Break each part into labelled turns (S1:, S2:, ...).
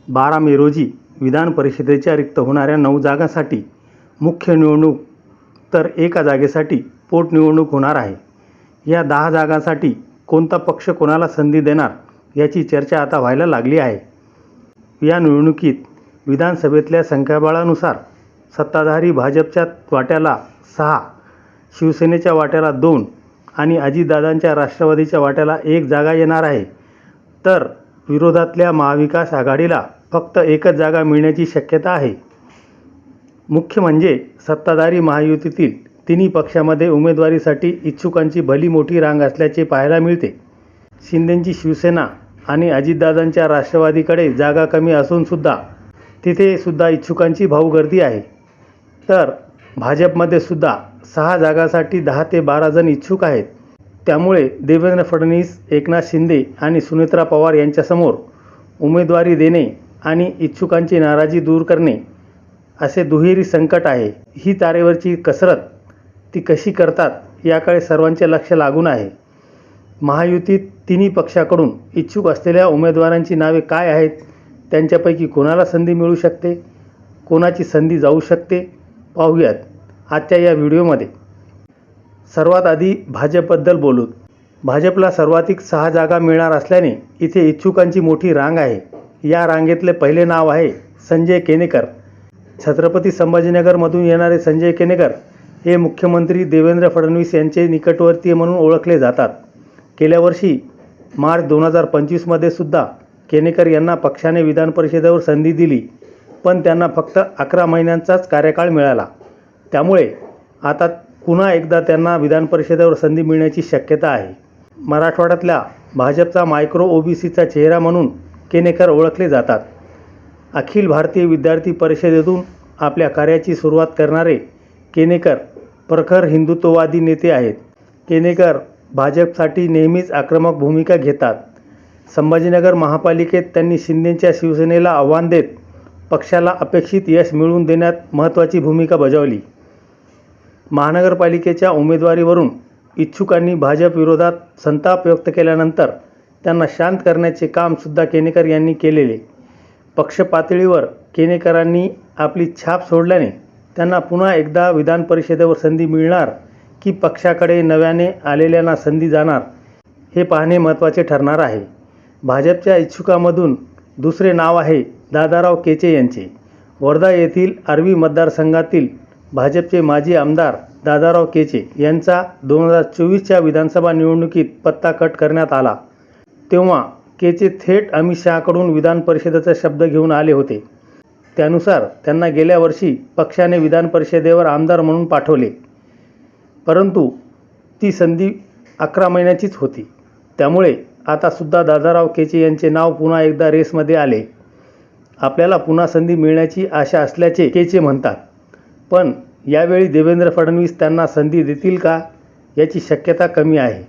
S1: 12 मे रोजी विधान परिषदेच्या रिक्त होणाऱ्या 9 जागांसाठी मुख्य निवडणूक तर एका जागेसाठी पोटनिवडणूक होणार आहे. या 10 जागांसाठी कोणता पक्ष कोणाला संधी देणार याची चर्चा आता व्हायला लागली आहे. या निवडणुकीत विधानसभेतल्या संख्याबळानुसार सत्ताधारी भाजपच्या वाट्याला 6, शिवसेनेच्या वाट्याला 2 आणि अजितदादांच्या राष्ट्रवादीच्या वाट्याला 1 जागा येणार आहे. तर विरोधातल्या महाविकास आघाडीला फक्त 1च जागा मिळण्याची शक्यता आहे. मुख्य म्हणजे सत्ताधारी महायुतीतील तिन्ही पक्षामध्ये उमेदवारीसाठी इच्छुकांची भली मोठी रांग असल्याचे पाहायला मिळते. शिंदेंची शिवसेना आणि अजितदादांच्या राष्ट्रवादीकडे जागा कमी असून सुद्धा तिथे सुद्धा इच्छुकांची भाऊगर्दी आहे. तर भाजपमध्ये सुद्धा 6 जागांसाठी 10 ते 12 जण इच्छुक आहेत. त्यामुळे देवेंद्र फडणवीस, एकनाथ शिंदे आणि सुनेत्रा पवार यांच्यासमोर उमेदवारी देणे आणि इच्छुकांची नाराजी दूर करणे असे दुहेरी संकट आहे. ही तारेवरची कसरत ती कशी करतात याकडे सर्वांचे लक्ष लागून आहे. महायुतीत तिन्ही पक्षाकडून इच्छुक असलेल्या उमेदवारांची नावे काय आहेत, त्यांच्यापैकी कोणाला संधी मिळू शकते, कोणाची संधी जाऊ शकते, पाहूयात आजच्या या व्हिडिओमध्ये. सर्वात आधी भाजपबद्दल बोलू. भाजपला सर्वाधिक 6 जागा मिळणार असल्याने इथे इच्छुकांची मोठी रांग आहे. या रांगेतले पहिले नाव आहे संजय केनेकर. छत्रपती संभाजीनगरमधून येणारे संजय केनेकर हे मुख्यमंत्री देवेंद्र फडणवीस यांचे निकटवर्तीय म्हणून ओळखले जातात. गेल्या वर्षी मार्च 2025मध्ये सुद्धा केनेकर यांना पक्षाने विधान परिषदेवर संधी दिली, पण त्यांना फक्त 11 महिन्यांचाच कार्यकाळ मिळाला. त्यामुळे आता पुन्हा एकदा त्यांना विधान परिषदेवर संधी मिळण्याची शक्यता आहे. मराठवाड्यातल्या भाजपचा मायक्रो ओबीसीचा चेहरा म्हणून केनेकर ओळखले जातात. अखिल भारतीय विद्यार्थी परिषदेतून आपल्या कार्याची सुरुवात करणारे केनेकर प्रखर हिंदुत्ववादी नेते आहेत. केनेकर भाजपसाठी नेहमीच आक्रमक भूमिका घेतात. संभाजीनगर महापालिकेत त्यांनी शिंदेंच्या शिवसेनेला आव्हान देत पक्षाला अपेक्षित यश मिळवून देण्यात महत्त्वाची भूमिका बजावली. महानगरपालिकेच्या उमेदवारीवरून इच्छुकांनी भाजप विरोधात संताप व्यक्त केल्यानंतर त्यांना शांत करण्याचे कामसुद्धा केनेकर यांनी केलेले. पक्ष पातळीवर केनेकरांनी आपली छाप सोडल्याने त्यांना पुन्हा एकदा विधान परिषदेवर संधी मिळणार की पक्षाकडे नव्याने आलेल्यांना संधी जाणार हे पाहणे महत्त्वाचे ठरणार आहे. भाजपच्या इच्छुकांमधून दुसरे नाव आहे दादाराव केचे यांचे. वर्धा येथील आर्वी मतदारसंघातील भाजपचे माजी आमदार दादाराव केचे यांचा 2024च्या विधानसभा निवडणुकीत पत्ता कट करण्यात आला. तेव्हा केचे थेट अमित शहाकडून विधान परिषदेचा शब्द घेऊन आले होते. त्यानुसार त्यांना गेल्या वर्षी पक्षाने विधान परिषदेवर आमदार म्हणून पाठवले, परंतु ती संधी 11 महिन्याचीच होती. त्यामुळे आता सुद्धा दादाराव केचे यांचे नाव पुन्हा एकदा रेसमध्ये आले. आपल्याला पुन्हा संधी मिळण्याची आशा असल्याचे केचे म्हणतात. पण यावेळी देवेंद्र फडणवीस त्यांना संधी देतील का याची शक्यता कमी आहे.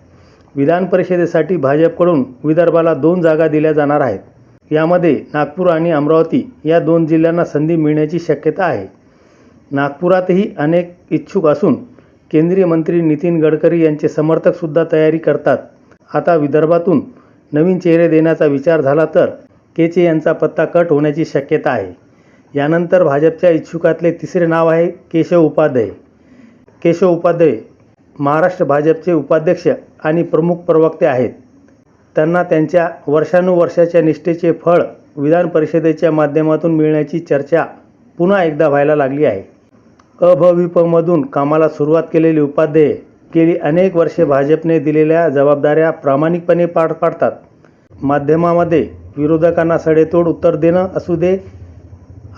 S1: विधान परिषदेसाठी भाजपकडून विदर्भाला 2 जागा दिल्या जाणार आहेत. यामध्ये नागपूर आणि अमरावती या 2 जिल्ह्यांना संधी मिळण्याची शक्यता आहे. नागपुरातही अनेक इच्छुक असून केंद्रीय मंत्री नितीन गडकरी यांचे समर्थकसुद्धा तयारी करतात. आता विदर्भातून नवीन चेहरे देण्याचा विचार झाला तर केचे यांचा पत्ता कट होण्याची शक्यता आहे. यानंतर भाजपच्या इच्छुकातले तिसरे नाव आहे केशव उपाध्याय. केशव उपाध्याय महाराष्ट्र भाजपचे उपाध्यक्ष आणि प्रमुख प्रवक्ते आहेत. त्यांना त्यांच्या वर्षानुवर्षाच्या निष्ठेचे फळ विधान परिषदेच्या माध्यमातून मिळण्याची चर्चा पुन्हा एकदा व्हायला लागली आहे. अभविपमधून कामाला सुरुवात केलेले उपाध्याय गेली अनेक वर्षे भाजपने दिलेल्या जबाबदाऱ्या प्रामाणिकपणे पार पाडतात. माध्यमामध्ये विरोधकांना सडेतोड उत्तर देणं असू दे,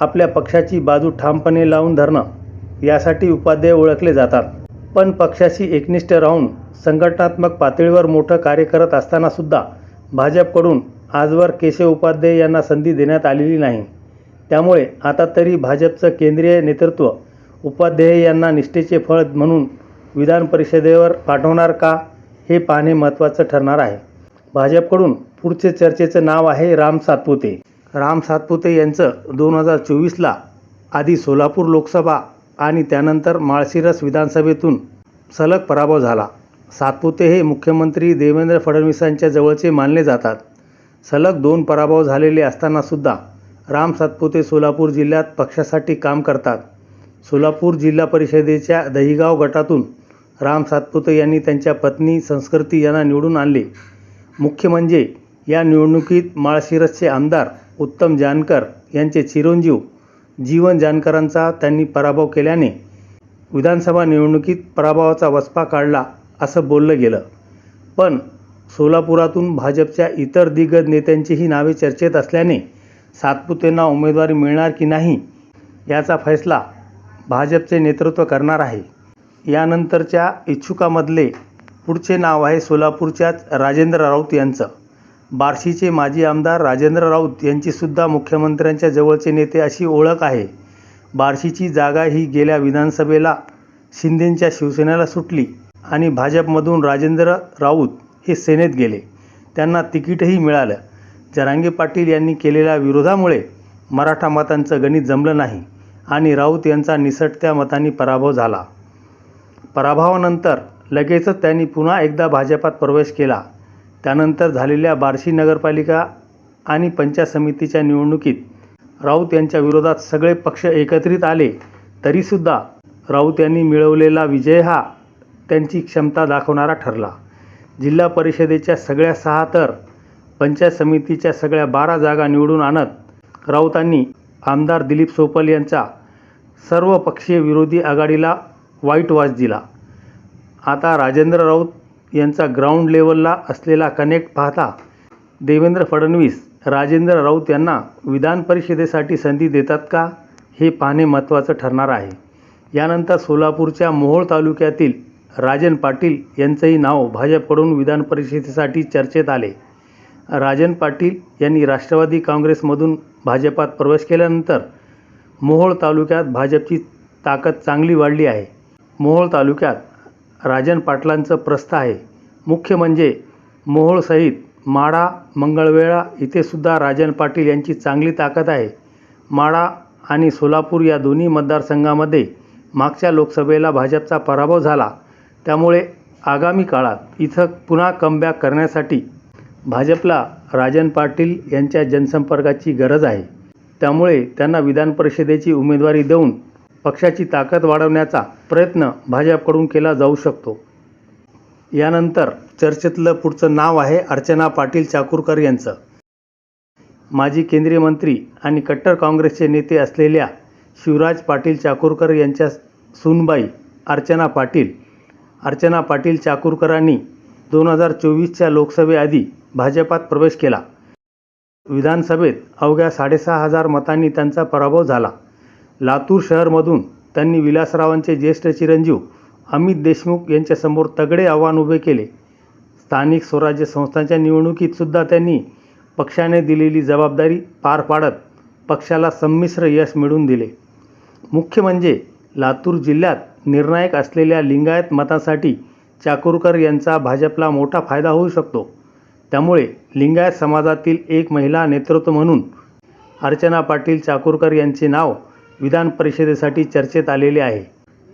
S1: आपल्या पक्षाची बाजू ठामपणे लावून धरणं यासाठी उपाध्याय ओळखले जातात. पण पक्षाशी एकनिष्ठ राहून संघटनात्मक पातळीवर मोठं कार्य करत असतानासुद्धा भाजपकडून आजवर केशव उपाध्याय यांना संधी देण्यात आलेली नाही. त्यामुळे आता तरी भाजपचं केंद्रीय नेतृत्व उपाध्याय यांना निष्ठेचे फळ म्हणून विधान परिषदेवर पाठवणार का हे पाहणे महत्त्वाचं ठरणार आहे. भाजपकडून पुढचे चर्चेचं नाव आहे राम सातपुते. राम सातपुते यांचं 2024ला आधी सोलापूर लोकसभा आणि त्यानंतर माळशिरस विधानसभेतून सलग पराभव झाला. सातपुते हे मुख्यमंत्री देवेंद्र फडणवीसांच्या जवळचे मानले जातात. सलग 2 पराभव झालेले असतानासुद्धा राम सातपुते सोलापूर जिल्ह्यात पक्षासाठी काम करतात. सोलापूर जिल्हा परिषदेच्या दहिगाव गटातून राम सातपुते यांनी त्यांच्या पत्नी संस्कृती यांना निवडून आणले. मुख्य म्हणजे या निवडणुकीत माळशिरसचे आमदार उत्तम जानकर यांचे चिरंजीव जीवन जानकरांचा त्यांनी पराभव केल्याने विधानसभा निवडणुकीत पराभवाचा वचपा काढला असं बोललं गेलं. पण सोलापुरातून भाजपच्या इतर दिग्गज नेत्यांचीही नावे चर्चेत असल्याने सातपुतेंना उमेदवारी मिळणार की नाही याचा फैसला भाजपचे नेतृत्व करणार आहे. यानंतरच्या इच्छुकांमधले पुढचे नाव आहे सोलापूरच्याच राजेंद्र राऊत यांचं. बार्शीचे माजी आमदार राजेंद्र राऊत यांचीसुद्धा मुख्यमंत्र्यांच्या जवळचे नेते अशी ओळख आहे. बार्शीची जागा ही गेल्या विधानसभेला शिंदेंच्या शिवसेनेला सुटली आणि भाजपमधून राजेंद्र राऊत हे सेनेत गेले. त्यांना तिकीटही मिळालं. जरांगे पाटील यांनी केलेल्या विरोधामुळे मराठा मतांचं गणित जमलं नाही आणि राऊत यांचा निसटत्या मतांनी पराभव झाला. पराभवानंतर लगेचच त्यांनी पुन्हा एकदा भाजपात प्रवेश केला. त्यानंतर झालेल्या बार्शी नगरपालिका आणि पंचायत समितीच्या निवडणुकीत राऊत यांच्या विरोधात सगळे पक्ष एकत्रित आले तरीसुद्धा राऊत यांनी मिळवलेला विजय हा त्यांची क्षमता दाखवणारा ठरला. जिल्हा परिषदेच्या सगळ्या 6 तर पंचायत समितीच्या सगळ्या 12 जागा निवडून आणत राऊतांनी आमदार दिलीप सोपल यांचा सर्वपक्षीय विरोधी आघाडीला वाईट वास दिला. आता राजेंद्र राऊत यांचा ग्राउंड लेवलला असलेला कनेक्ट पाहता देवेंद्र फडणवीस राजेंद्र राऊत यांना विधान परिषदेसाठी संधी देतात का हे पाहणे महत्त्वाचं ठरणार आहे. यानंतर सोलापूरच्या मोहोळ तालुक्यातील राजन पाटील यांचंही नाव भाजपकडून विधान परिषदेसाठी चर्चेत आले. राजन पाटील यांनी राष्ट्रवादी काँग्रेसमधून भाजपात प्रवेश केल्यानंतर मोहोळ तालुक्यात भाजपची ताकद चांगली वाढली आहे. मोहोळ तालुक्यात राजन पाटलांचं प्रस्थ आहे. मुख्य म्हणजे मोहोळसहित माढा मंगळवेढा इथेसुद्धा राजन पाटील यांची चांगली ताकद आहे. माढा आणि सोलापूर या दोन्ही मतदारसंघामध्ये मागच्या लोकसभेला भाजपचा पराभव झाला. त्यामुळे आगामी काळात इथं पुन्हा कमबॅक करण्यासाठी भाजपला राजन पाटील यांच्या जनसंपर्काची गरज आहे. त्यामुळे त्यांना विधान परिषदेची उमेदवारी देऊन पक्षाची ताकद वाढवण्याचा प्रयत्न भाजपकडून केला जाऊ शकतो. यानंतर चर्चेतलं पुढचं नाव आहे अर्चना पाटील चाकूरकर यांचं. माजी केंद्रीय मंत्री आणि कट्टर काँग्रेसचे नेते असलेल्या शिवराज पाटील चाकूरकर यांच्या सूनबाई अर्चना पाटील चाकूरकरांनी 2024च्या लोकसभेआधी भाजपात प्रवेश केला. विधानसभेत अवघ्या 6,500 मतांनी त्यांचा पराभव झाला. लातूर शहरमधून त्यांनी विलासरावांचे ज्येष्ठ चिरंजीव अमित देशमुख यांच्यासमोर तगडे आव्हान उभे केले. स्थानिक स्वराज्य संस्थांच्या निवडणुकीतसुद्धा त्यांनी पक्षाने दिलेली जबाबदारी पार पाडत पक्षाला संमिश्र यश मिळवून दिले. मुख्य म्हणजे लातूर जिल्ह्यात निर्णायक असलेल्या लिंगायत मतासाठी चाकूरकर यांचा भाजपला मोठा फायदा होऊ शकतो. त्यामुळे लिंगायत समाजातील एक महिला नेतृत्व म्हणून अर्चना पाटील चाकूरकर यांचे नाव विधान परिषदेसाठी चर्चेत आलेले आहे.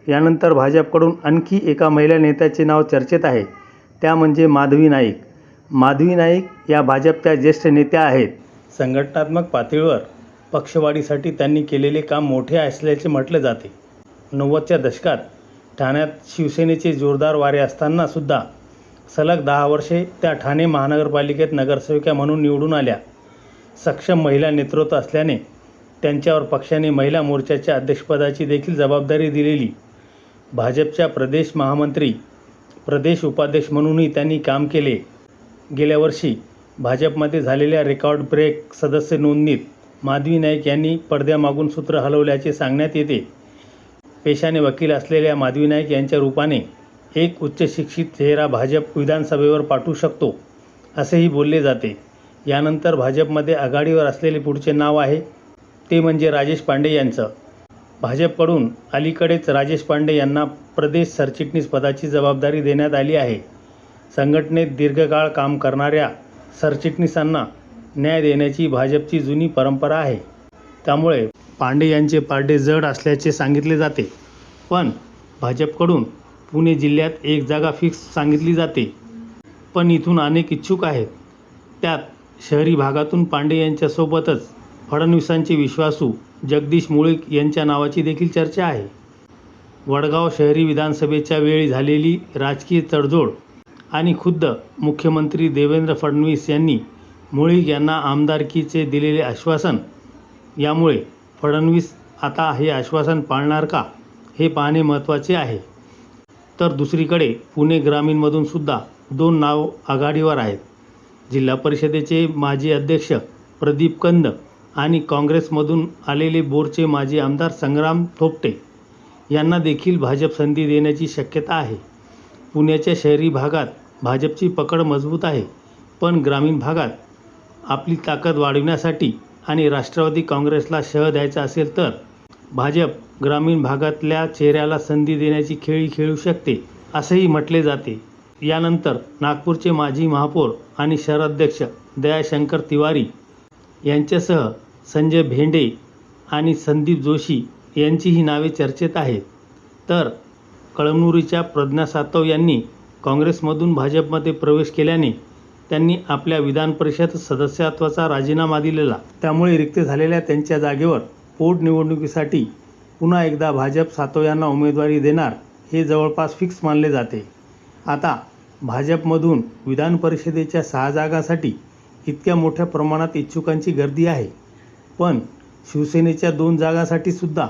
S1: यानंतर भाजपकडून आणखी एका महिला नेत्याचे नाव चर्चेत आहे. त्या म्हणजे माधवी नाईक. माधवी नाईक या भाजपच्या ज्येष्ठ नेत्या आहेत. संघटनात्मक पातळीवर पक्षवाढीसाठी त्यांनी केलेले काम मोठे असल्याचे म्हटले जाते. 90च्या दशकात ठाण्यात शिवसेनेचे जोरदार वारे असताना सुद्धा सलग 10 वर्षे त्या ठाणे महानगरपालिकेत नगरसेविका म्हणून निवडून आल्या. सक्षम महिला नेतृत्व असल्याने त्यांच्यावर पक्षाने महिला मोर्चाच्या अध्यक्षपदाची देखील जबाबदारी दिलेली. भाजपच्या प्रदेश महामंत्री प्रदेश उपाध्यक्ष म्हणूनही त्यांनी काम केले. गेल्या वर्षी भाजपमध्ये झालेल्या रेकॉर्ड ब्रेक सदस्य नोंदणीत माधवी नाईक यांनी पडद्यामागून सूत्र हलवल्याचे सांगण्यात येते. पेशाने वकील असलेल्या माधवी नाईक यांच्या रूपाने एक उच्च शिक्षित चेहरा भाजप विधानसभेवर पाठवू शकतो असेही बोलले जाते. यानंतर भाजपमध्ये आघाडीवर असलेले पुढचे नाव आहे ते म्हणजे राजेश पांडे यांचं. भाजपकडून अलीकडेच राजेश पांडे यांना प्रदेश सरचिटणीस पदाची जबाबदारी देण्यात आली आहे. संघटनेत दीर्घकाळ काम करणाऱ्या सरचिटणीसांना न्याय देण्याची भाजपची जुनी परंपरा आहे. त्यामुळे पांडे यांचे पारडे जड असल्याचे सांगितले जाते. पण भाजपकडून पुणे जिल्ह्यात एक जागा फिक्स सांगितली जाते. पण इथून अनेक इच्छुक आहेत. त्यात शहरी भागातून पांडे यांच्यासोबतच फडणवीसांचे विश्वासू जगदीश मुळीक यांच्या नावाची देखील चर्चा आहे. वडगाव शहरी विधानसभेच्या वेळी झालेली राजकीय तडजोड आणि खुद्द मुख्यमंत्री देवेंद्र फडणवीस यांनी मुळीक यांना आमदारकीचे दिलेले आश्वासन यामुळे फडणवीस आता हे आश्वासन पाळणार का हे पाहणे महत्त्वाचे आहे. तर दुसरीकडे पुणे ग्रामीणमधून सुद्धा 2 नाव आघाडीवर आहेत. जिल्हा परिषदेचे माजी अध्यक्ष प्रदीप कंद आणि काँग्रेसमधून आलेले बोरचे माजी आमदार संग्राम थोपटे यांना देखील भाजप संधी देण्याची शक्यता आहे. पुण्याच्या शहरी भागात भाजपची पकड मजबूत आहे, पण ग्रामीण भागात आपली ताकद वाढविण्यासाठी आणि राष्ट्रवादी काँग्रेसला शह द्यायचा असेल तर भाजप ग्रामीण भागातल्या चेहऱ्याला संधी देण्याची खेळी खेळू शकते असंही म्हटले जाते. यानंतर नागपूरचे माजी महापौर आणि शहराध्यक्ष दयाशंकर तिवारी यांच्यासह संजय भेंडे आणि संदीप जोशी यांचीही नावे चर्चेत आहेत. तर कळमनुरीच्या प्रज्ञा सातव यांनी काँग्रेसमधून भाजपमध्ये प्रवेश केल्याने त्यांनी आपल्या विधान परिषद सदस्यत्वाचा राजीनामा दिलेला. त्यामुळे रिक्त झालेल्या त्यांच्या जागेवर पोटनिवडणुकीसाठी पुन्हा एकदा भाजप सातव यांना उमेदवारी देणार हे जवळपास फिक्स मानले जाते. आता भाजपमधून विधान परिषदेच्या 6 जागांसाठी इतक्या मोठ्या प्रमाणात इच्छुकांची गर्दी आहे, पण शिवसेनेच्या 2 जागांसाठी सुद्धा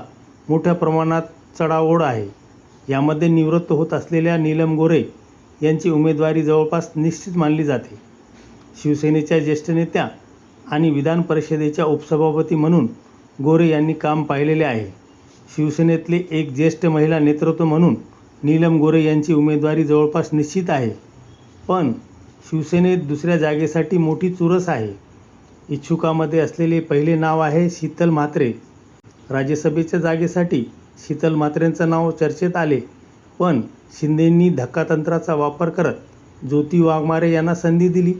S1: मोठ्या प्रमाणात चढाओढ आहे. यामध्ये निवृत्त होत असलेल्या नीलम गोरे यांची उमेदवारी जवळपास निश्चित मानली जाते. शिवसेनेच्या ज्येष्ठ नेत्या आणि विधान परिषदेच्या उपसभापती म्हणून गोरे यांनी काम पाहिलेले आहे. शिवसेनेतले एक ज्येष्ठ महिला नेतृत्व म्हणून नीलम गोरे यांची उमेदवारी जवळपास निश्चित आहे, पण शिवसेनेत दुसऱ्या जागेसाठी मोठी चुरस आहे. इच्छुकांमध्ये असलेले पहिले नाव आहे शीतल म्हात्रे. राज्यसभेच्या जागेसाठी शीतल म्हात्रेंचं नाव चर्चेत आले, पण शिंदेंनी धक्कातंत्राचा वापर करत ज्योती वाघमारे यांना संधी दिली.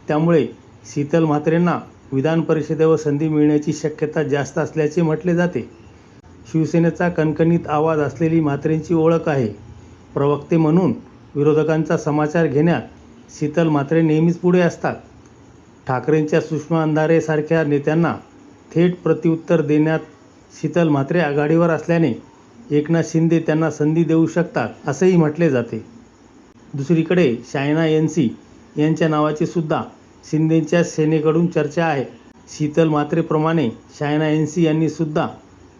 S1: त्यामुळे शीतल म्हात्रेंना विधान परिषदेवर संधी मिळण्याची शक्यता जास्त असल्याचे म्हटले जाते. शिवसेनेचा कणखणीत आवाज असलेली म्हात्रेंची ओळख आहे. प्रवक्ते म्हणून विरोधकांचा समाचार घेण्यात शीतल म्हात्रे नेहमीच पुढे असतात. ठाकरेंच्या सुषमा अंधारे सारख्या नेत्यांना थेट प्रत्युत्तर देण्यात शीतल म्हात्रे आघाडीवर असल्याने एकनाथ शिंदे त्यांना संधी देऊ शकतात असंही म्हटले जाते. दुसरीकडे शायना एनसी यांच्या नावाची सुद्धा शिंदेंच्या सेनेकडून चर्चा आहे. शीतल म्हात्रेप्रमाणे शायना एनसी यांनी सुद्धा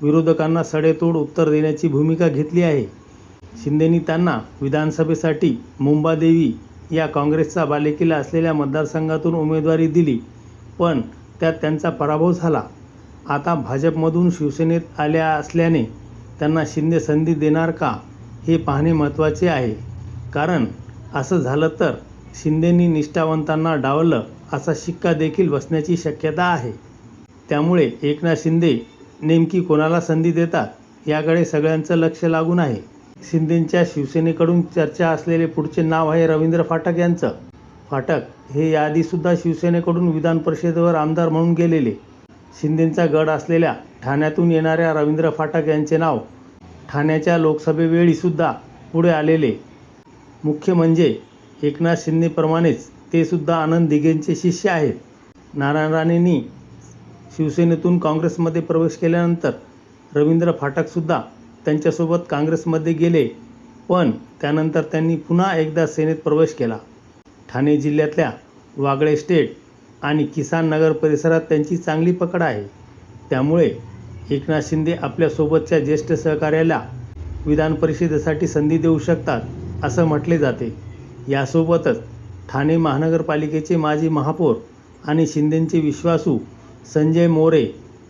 S1: विरोधकांना सडेतोड उत्तर देण्याची भूमिका घेतली आहे. शिंदेंनी त्यांना विधानसभेसाठी मुंबादेवी या काँग्रेसचा बालेकिल्ला असलेल्या मतदारसंघातून उमेदवारी दिली, पण त्यात त्यांचा पराभव झाला. आता भाजपमधून शिवसेनेत आल्या असल्याने त्यांना शिंदे संधी देणार का हे पाहणे महत्त्वाचे आहे. कारण असं झालं तर शिंदेंनी निष्ठावंतांना डावललं असा शिक्का देखील बसण्याची शक्यता आहे. त्यामुळे एकनाथ शिंदे नेमकी कोणाला संधी देतात याकडे सगळ्यांचं लक्ष लागून आहे. शिंदेंच्या शिवसेनेकडून चर्चा असलेले पुढचे नाव आहे रवींद्र फाटक यांचं. फाटक हे याआधीसुद्धा शिवसेनेकडून विधान परिषदेवर आमदार म्हणून गेलेले. शिंदेंचा गड असलेल्या ठाण्यातून येणाऱ्या रवींद्र फाटक यांचे नाव ठाण्याच्या लोकसभेवेळीसुद्धा पुढे आलेले. मुख्य म्हणजे एकनाथ शिंदेप्रमाणेच ते सुद्धा आनंद दिघेंचे शिष्य आहेत. नारायण राणेंनी शिवसेनेतून काँग्रेसमध्ये प्रवेश केल्यानंतर रवींद्र फाटकसुद्धा त्यांच्यासोबत काँग्रेसमध्ये गेले, पण त्यानंतर त्यांनी पुन्हा एकदा सेनेत प्रवेश केला. ठाणे जिल्ह्यातल्या वागळे स्टेट आणि किसान नगर परिसरात त्यांची चांगली पकड आहे. त्यामुळे एकनाथ शिंदे आपल्यासोबतच्या ज्येष्ठ सहकार्याला विधान परिषदेसाठी संधी देऊ शकतात असं म्हटले जाते. यासोबतच ठाणे महानगरपालिकेचे माजी महापौर आणि शिंदेंचे विश्वासू संजय मोरे,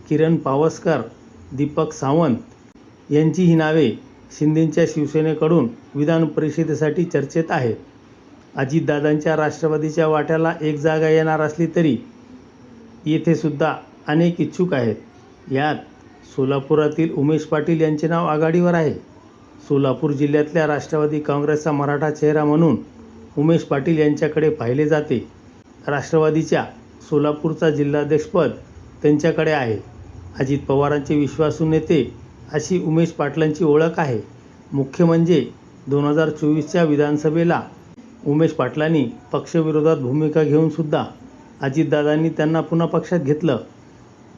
S1: किरण पावसकर, दीपक सावंत यांचीही नावे शिंदेंच्या शिवसेनेकडून विधान परिषदेसाठी चर्चेत आहेत. अजितदादांच्या राष्ट्रवादीच्या वाट्याला 1 जागा येणार असली तरी येथे सुद्धा अनेक इच्छुक आहेत. यात सोलापुरातील उमेश पाटील यांचे नाव आघाडीवर आहे. सोलापूर जिल्ह्यातल्या राष्ट्रवादी काँग्रेसचा मराठा चेहरा म्हणून उमेश पाटील यांच्याकडे पाहिले जाते. राष्ट्रवादीच्या सोलापूरचा जिल्हाध्यक्षपद त्यांच्याकडे आहे. अजित पवारांचे विश्वासू नेते अशी उमेश पाटलांची ओळख आहे. मुख्य म्हणजे 2024च्या विधानसभेला उमेश पाटलांनी पक्षविरोधात भूमिका घेऊन सुद्धा अजितदादांनी त्यांना पुन्हा पक्षात घेतलं.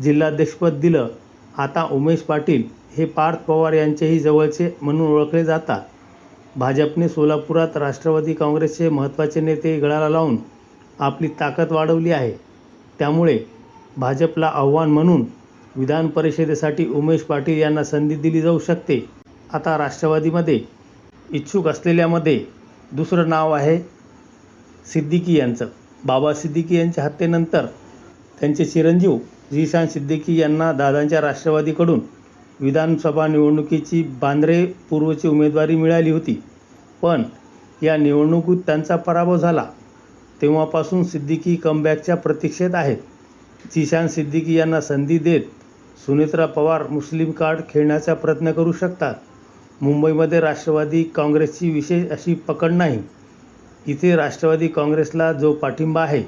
S1: जिल्हाध्यक्षपद दिलं. आता उमेश पाटील हे पार्थ पवार यांचेही जवळचे म्हणून ओळखले जातात. भाजपने सोलापुरात राष्ट्रवादी काँग्रेसचे महत्त्वाचे नेते गळाला लावून आपली ताकद वाढवली आहे. त्यामुळे भाजपला आव्हान म्हणून विधान परिषदेसाठी उमेश पाटील यांना संधी दिली जाऊ शकते. आता राष्ट्रवादीमध्ये इच्छुक असलेल्यामध्ये दुसरं नाव आहे सिद्दीकी यांचं. बाबा सिद्दीकी यांच्या हत्येनंतर त्यांचे चिरंजीव झिशान सिद्दीकी यांना दादांच्या राष्ट्रवादीकडून विधानसभा निवडणुकीची बांद्रे पूर्वची उमेदवारी मिळाली होती. पण या निवडणुकीत त्यांचा पराभव झाला. तेव्हापासून सिद्दीकी कमबॅकच्या प्रतीक्षेत आहेत. झिशान सिद्दीकी यांना संधी देत सुनेत्रा पवार मुस्लिम कार्ड खेळण्याचा प्रयत्न करू शकतात. मुंबईमध्ये राष्ट्रवादी काँग्रेसची विशेष अशी पकड नाही. इथे राष्ट्रवादी काँग्रेसला जो पाठिंबा आहे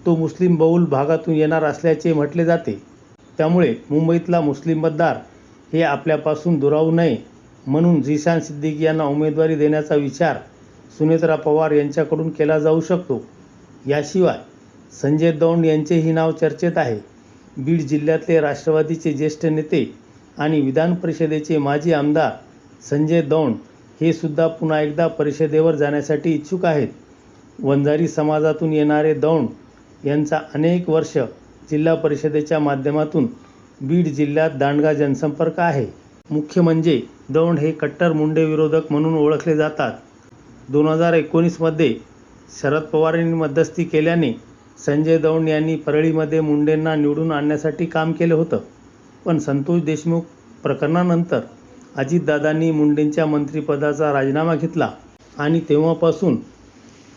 S1: तो मुस्लिम बहुल भागातून येणार असल्याचे म्हटले जाते. त्यामुळे मुंबईतला मुस्लिम मतदार हे आपल्यापासून दुरावू नये म्हणून झिशान सिद्दीकी यांना उमेदवारी देण्याचा विचार सुनेत्रा पवार यांच्याकडून केला जाऊ शकतो. याशिवाय संजय दौंड यांचेही नाव चर्चेत आहे. बीड जिल्ह्यातले राष्ट्रवादीचे ज्येष्ठ नेते आणि विधान परिषदेचे माजी आमदार संजय दौंड हे सुद्धा पुन्हा एकदा परिषदेवर जाण्यासाठी इच्छुक आहेत. वंजारी समाजातून येणारे दौंड यांचा अनेक वर्ष जिल्हा परिषदेच्या माध्यमातून बीड जिल्ह्यात दांडगा जनसंपर्क आहे. मुख्य म्हणजे दौंड हे कट्टर मुंडे विरोधक म्हणून ओळखले जातात. 2019मध्ये शरद पवारांनी मध्यस्थी केल्याने संजय दौंड यांनी परळीमध्ये मुंडेंना निवडून आणण्यासाठी काम केलं होतं. पण संतोष देशमुख प्रकरणानंतर अजितदादांनी मुंडेंच्या मंत्रिपदाचा राजीनामा घेतला आणि तेव्हापासून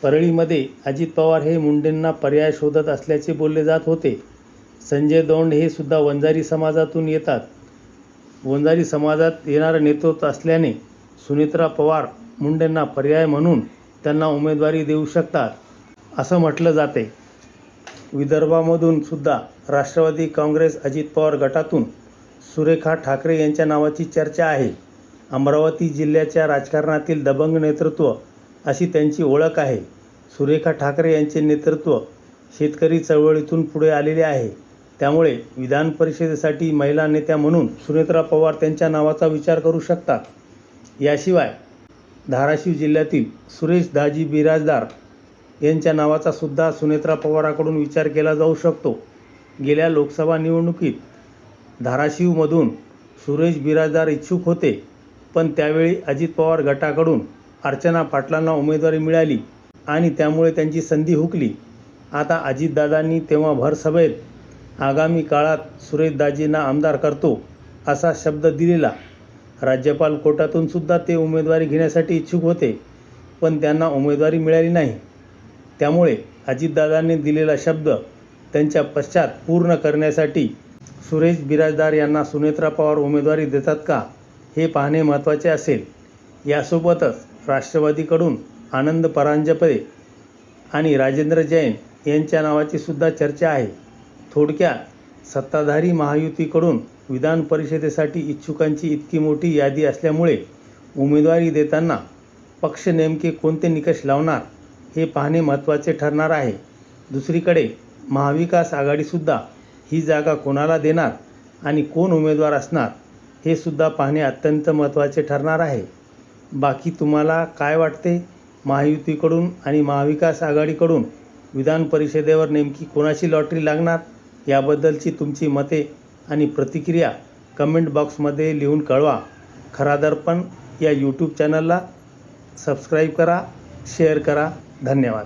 S1: परळीमध्ये अजित पवार हे मुंडेंना पर्याय शोधत असल्याचे बोलले जात होते. संजय दौंड हे सुद्धा वंजारी समाजातून येतात. वंजारी समाजात येणारं नेतृत्व असल्याने सुनेत्रा पवार मुंडेंना पर्याय म्हणून त्यांना उमेदवारी देऊ शकतात असं म्हटलं जाते. विदर्भामधून सुद्धा राष्ट्रवादी काँग्रेस अजित पवार गटातून सुरेखा ठाकरे यांच्या नावाची चर्चा आहे. अमरावती जिल्ह्याच्या राजकारणातील दबंग नेतृत्व अशी त्यांची ओळख आहे. सुरेखा ठाकरे यांचे नेतृत्व शेतकरी चळवळीतून पुढे आलेले आहे. त्यामुळे विधान परिषदेसाठी महिला नेत्या म्हणून सुनेत्रा पवार त्यांच्या नावाचा विचार करू शकतात. याशिवाय धाराशिव जिल्ह्यातील सुरेश दाजी बिराजदार यांच्या नावाचा सुद्धा सुनेत्रा पवाराकडून विचार केला जाऊ शकतो. गेल्या लोकसभा निवडणुकीत धाराशिवमधून सुरेश बिराजदार इच्छुक होते. पण त्यावेळी अजित पवार गटाकडून अर्चना पाटलांना उमेदवारी मिळाली आणि त्यामुळे त्यांची संधी हुकली. आता अजितदादांनी तेव्हा भरसभेत आगामी काळात सुरेशदाजींना आमदार करतो असा शब्द दिलेला. राज्यपाल कोर्टातून सुद्धा ते उमेदवारी घेण्यासाठी इच्छुक होते. पण त्यांना उमेदवारी मिळाली नाही. त्यामुळे अजितदादांनी दिलेला शब्द त्यांच्या पश्चात पूर्ण करण्यासाठी सुरेश बिराजदार यांना सुनेत्रा पवार उमेदवारी देतात का हे पाहणे महत्त्वाचे असेल. यासोबतच राष्ट्रवादीकडून आनंद परांजपे आणि राजेंद्र जैन यांच्या नावाची सुद्धा चर्चा आहे. थोडक्यात सत्ताधारी महायुतीकडून विधान परिषदेसाठी इच्छुकांची इतकी मोठी यादी असल्यामुळे उमेदवारी देताना पक्ष नेमके कोणते निकष लावणार हे पाहणे महत्त्वाचे ठरणार आहे. दुसरीकडे महाविकास आघाडीसुद्धा ही जागा कोणाला देणार आणि कोण उमेदवार असणार हे सुद्धा पाहणे अत्यंत महत्त्वाचे ठरणार आहे. बाकी तुम्हाला काय वाटते? महायुतीकडून आणि महाविकास आघाडीकडून विधान परिषदेवर नेमकी कोणाची लॉटरी लागणार याबद्दलची तुमची मते आणि प्रतिक्रिया कमेंट बॉक्समध्ये लिहून कळवा. खरा दर्पण या यूट्यूब चॅनलला सबस्क्राईब करा, शेअर करा. धन्यवाद.